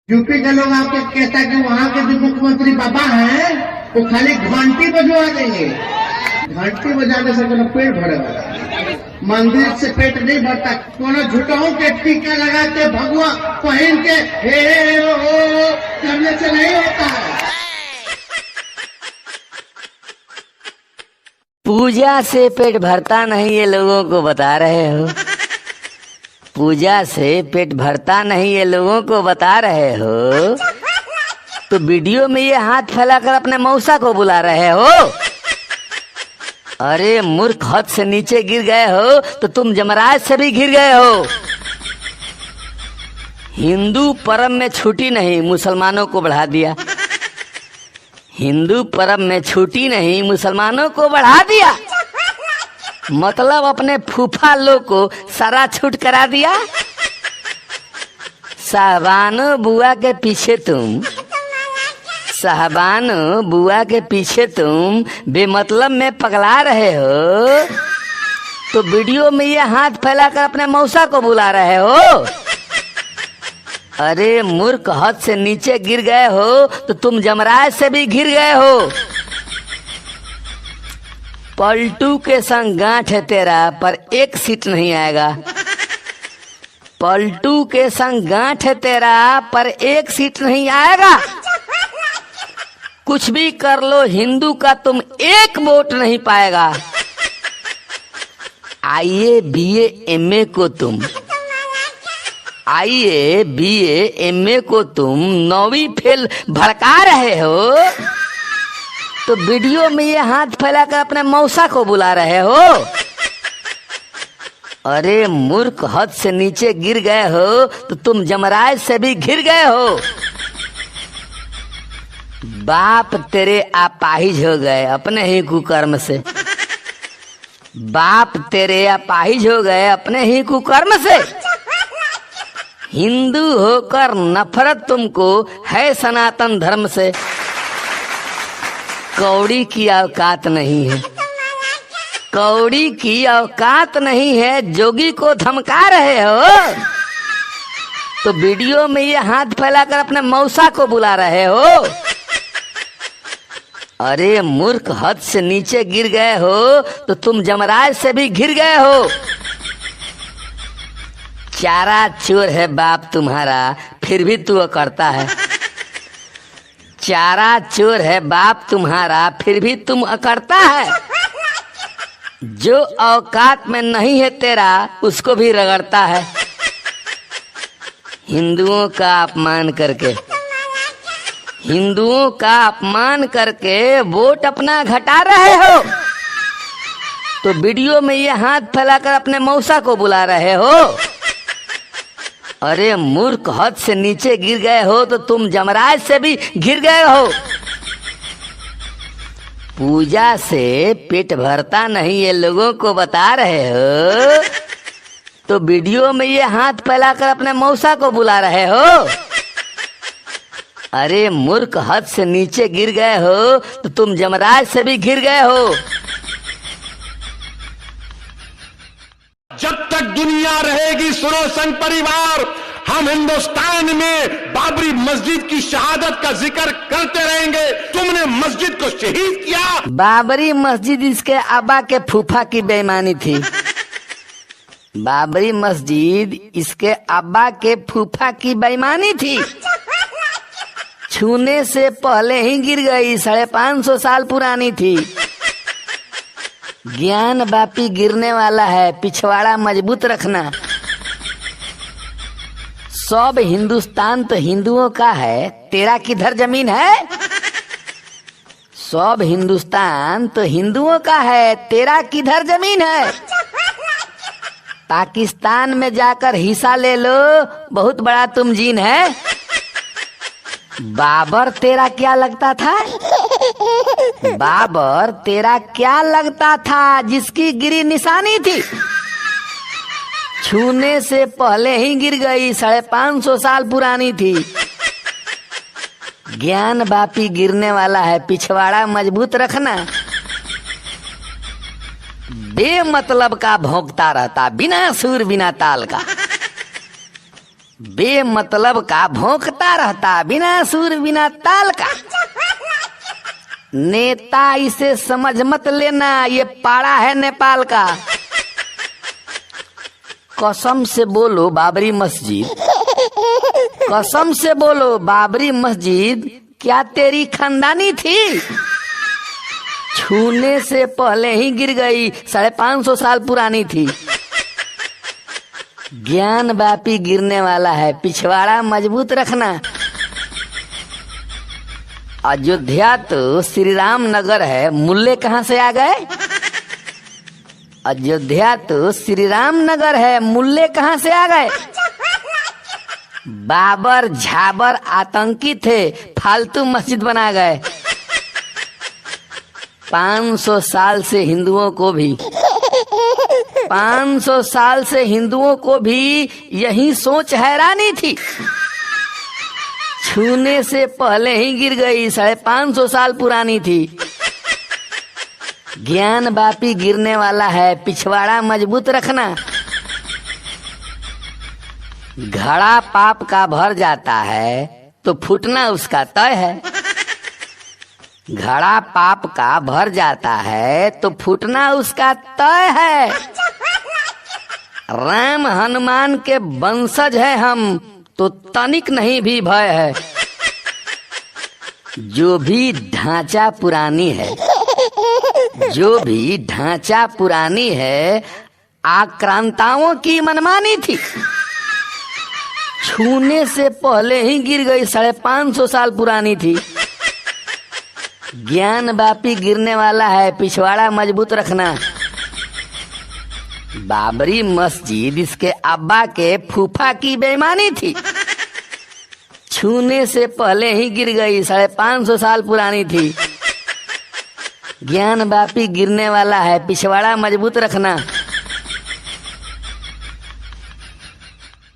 UP के लोग आपके कहता है कि वहाँ के जो मुख्यमंत्री बाबा हैं वो खाली घंटी बजवा देंगे। घंटी बजाने से कोनो पेट भरेगा, मंदिर से पेट नहीं भरता। कोनो झूठाओं के टीका लगा के भगवा पहन के हे ओ करने से नहीं होता है। पूजा से पेट भरता नहीं, ये लोगों को बता रहे हो। पूजा से पेट भरता नहीं, ये लोगों को बता रहे हो। तो वीडियो में ये हाथ फैलाकर अपने मौसा को बुला रहे हो। अरे मूर्ख, हद से नीचे गिर गए हो तो तुम जमराज से भी गिर गए हो। हिंदू पर्व में छुट्टी नहीं, मुसलमानों को बढ़ा दिया। हिंदू पर्व में छुट्टी नहीं, मुसलमानों को बढ़ा दिया। मतलब अपने फूफा लोग को सारा छूट करा दिया। साहबानो बुआ के पीछे तुम, साहबानो बुआ के पीछे तुम बेमतलब में पगला रहे हो। तो वीडियो में ये हाथ फैलाकर अपने मौसा को बुला रहे हो। अरे मूर्ख, हद से नीचे गिर गए हो तो तुम जमराज से भी गिर गए हो। पलटू के संग गांठ है तेरा, पर एक सीट नहीं आएगा। पलटू के संग गांठ है तेरा, पर एक सीट नहीं आएगा। कुछ भी कर लो, हिंदू का तुम एक वोट नहीं पाएगा। आईए बीए एमए को तुम, आईए बीए एमए को तुम 9वीं फेल भड़का रहे हो। तो वीडियो में ये हाथ फैलाकर अपने मौसा को बुला रहे हो। अरे मूर्ख, हद से नीचे गिर गए हो तो तुम जमराज से भी गिर गए हो। बाप तेरे अपाहिज हो गए अपने ही कुकर्म से। बाप तेरे अपाहिज हो गए अपने ही कुकर्म से। हिंदू होकर नफरत तुमको है सनातन धर्म से। कौड़ी की औकात नहीं है, कौड़ी की औकात नहीं है, जोगी को धमका रहे हो। तो वीडियो में ये हाथ फैलाकर अपने मौसा को बुला रहे हो। अरे मूर्ख, हद से नीचे गिर गए हो तो तुम जमराज से भी गिर गए हो। चारा चोर है बाप तुम्हारा, फिर भी तू करता है। चारा चोर है बाप तुम्हारा, फिर भी तुम अकड़ता है। जो औकात में नहीं है तेरा, उसको भी रगड़ता है। हिंदुओं का अपमान करके, हिंदुओं का अपमान करके वोट अपना घटा रहे हो। तो वीडियो में ये हाथ फैलाकर अपने मौसा को बुला रहे हो। अरे मूर्ख, हद से नीचे गिर गए हो तो तुम जमराज से भी गिर गए हो। पूजा से पेट भरता नहीं, ये लोगों को बता रहे हो। तो वीडियो में ये हाथ फैलाकर अपने मौसा को बुला रहे हो। अरे मूर्ख, हद से नीचे गिर गए हो तो तुम जमराज से भी गिर गए हो। जब तक दुनिया रहेगी सुनो संघ परिवार, हम हिंदुस्तान में बाबरी मस्जिद की शहादत का जिक्र करते रहेंगे। तुमने मस्जिद को शहीद किया। बाबरी मस्जिद इसके अब्बा के फूफा की बेईमानी थी। बाबरी मस्जिद इसके अब्बा के फूफा की बेईमानी थी। छूने से पहले ही गिर गई, 550 साल पुरानी थी। ज्ञान बापी गिरने वाला है, पिछवाड़ा मजबूत रखना। सब हिंदुस्तान तो हिंदुओं का है, तेरा किधर जमीन है? सब हिंदुस्तान तो हिंदुओं का है, तेरा किधर जमीन है? पाकिस्तान में जाकर हिस्सा ले लो, बहुत बड़ा तुम जीन है। बाबर तेरा क्या लगता था? बाबर तेरा क्या लगता था जिसकी गिरी निशानी थी? छूने से पहले ही गिर गई, 550 साल पुरानी थी। ज्ञान बापी गिरने वाला है, पिछवाड़ा मजबूत रखना। बेमतलब का भौंकता रहता, बिना सुर बिना ताल का। बेमतलब का भौंकता रहता, बिना सुर बिना ताल का। नेता इसे समझ मत लेना, ये पाड़ा है नेपाल का। कसम से बोलो बाबरी मस्जिद, कसम से बोलो बाबरी मस्जिद क्या तेरी खानदानी थी? छूने से पहले ही गिर गई, 550 साल पुरानी थी। ज्ञान व्यापी गिरने वाला है, पिछवाड़ा मजबूत रखना। अयोध्या तो श्री राम नगर है, मुल्ले कहाँ से आ गए? अयोध्या तो श्री राम नगर है, मुल्ले कहाँ से आ गए? बाबर झाबर आतंकी थे, फालतू मस्जिद बना गए। 500 साल से हिंदुओं को भी 500 साल से हिंदुओं को भी यही सोच हैरानी थी। छूने से पहले ही गिर गई, 550 साल पुरानी थी। ज्ञान व्यापी गिरने वाला है, पिछवाड़ा मजबूत रखना। घड़ा पाप का भर जाता है तो फूटना उसका तय है। घड़ा पाप का भर जाता है तो फूटना उसका तय है। राम हनुमान के वंशज है हम, तो तनिक नहीं भी भय है। जो भी ढांचा पुरानी है, जो भी ढांचा पुरानी है, आक्रांताओं की मनमानी थी। छूने से पहले ही गिर गई, 550 साल पुरानी थी। ज्ञान व्यापी गिरने वाला है, पिछवाड़ा मजबूत रखना। बाबरी मस्जिद इसके अब्बा के फूफा की बेईमानी थी। छूने से पहले ही गिर गई, 550 साल पुरानी थी। ज्ञान व्यापी गिरने वाला है, पिछवाड़ा मजबूत रखना।